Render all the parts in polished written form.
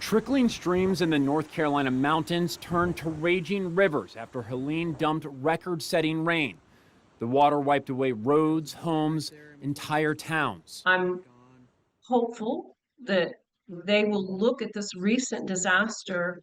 Trickling streams in the North Carolina mountains turned to raging rivers after Helene dumped record-setting rain. The water wiped away roads, homes, entire towns. I'm hopeful that they will look at this recent disaster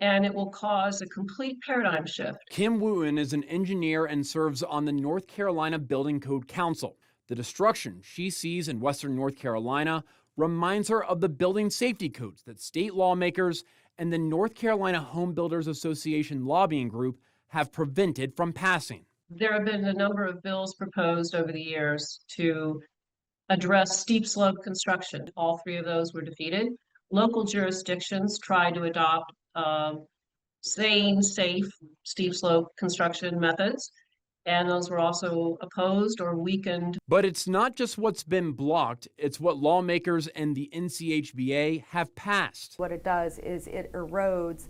and it will cause a complete paradigm shift. Kim Wooten is an engineer and serves on the North Carolina Building Code Council. The destruction she sees in western North Carolina reminds her of the building safety codes that state lawmakers and the North Carolina Home Builders Association lobbying group have prevented from passing. There have been a number of bills proposed over the years to address steep slope construction. All three of those were defeated. Local jurisdictions tried to adopt sane, safe, steep slope construction methods, and those were also opposed or weakened. But it's not just what's been blocked, it's what lawmakers and the NCHBA have passed. What it does is it erodes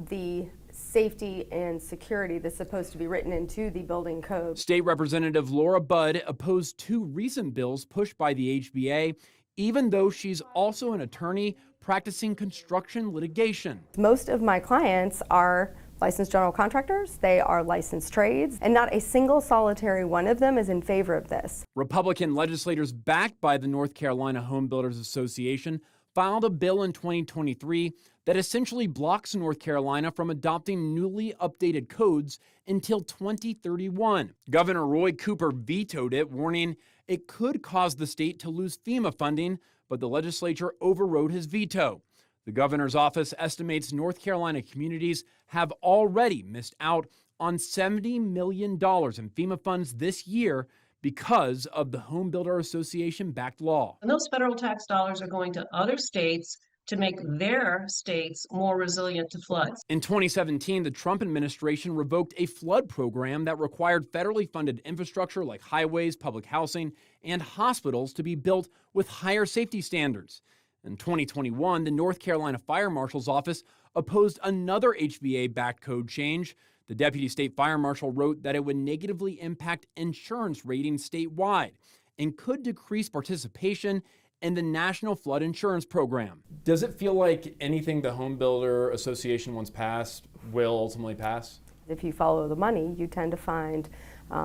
the safety and security that's supposed to be written into the building code. State Representative Laura Budd opposed two recent bills pushed by the HBA, even though she's also an attorney practicing construction litigation. Most of my clients are licensed general contractors, they are licensed trades, and not a single solitary one of them is in favor of this. Republican legislators backed by the North Carolina Home Builders Association filed a bill in 2023 that essentially blocks North Carolina from adopting newly updated codes until 2031. Governor Roy Cooper vetoed it, warning it could cause the state to lose FEMA funding, but the legislature overrode his veto. The governor's office estimates North Carolina communities have already missed out on $70 million in FEMA funds this year because of the Home Builder Association-backed law. And those federal tax dollars are going to other states to make their states more resilient to floods. In 2017, the Trump administration revoked a flood program that required federally funded infrastructure like highways, public housing, and hospitals to be built with higher safety standards. In 2021, the North Carolina Fire Marshal's office opposed another HBA-backed code change. The deputy state fire marshal wrote that it would negatively impact insurance ratings statewide and could decrease participation in the National Flood Insurance Program. Does it feel like anything the Home Builder Association wants passed will ultimately pass? If you follow the money, you tend to find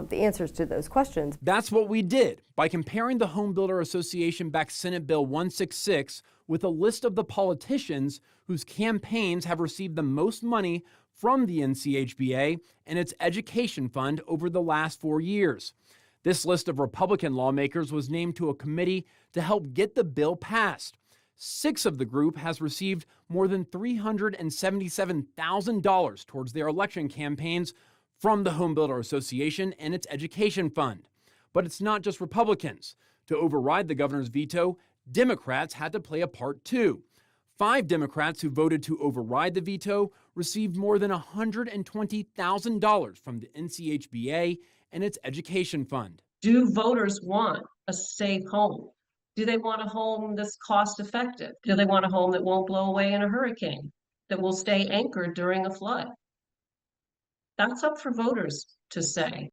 the answers to those questions. That's what we did by comparing the Home Builder Association-backed Senate Bill 166 with a list of the politicians whose campaigns have received the most money from the NCHBA and its education fund over the last 4 years. This list of Republican lawmakers was named to a committee to help get the bill passed. 6 of the group has received more than $377,000 towards their election campaigns from the Home Builder Association and its education fund. But it's not just Republicans. To override the governor's veto, Democrats had to play a part too. 5 Democrats who voted to override the veto received more than $120,000 from the NCHBA and its education fund. Do voters want a safe home? Do they want a home that's cost effective? Do they want a home that won't blow away in a hurricane, that will stay anchored during a flood? That's up for voters to say.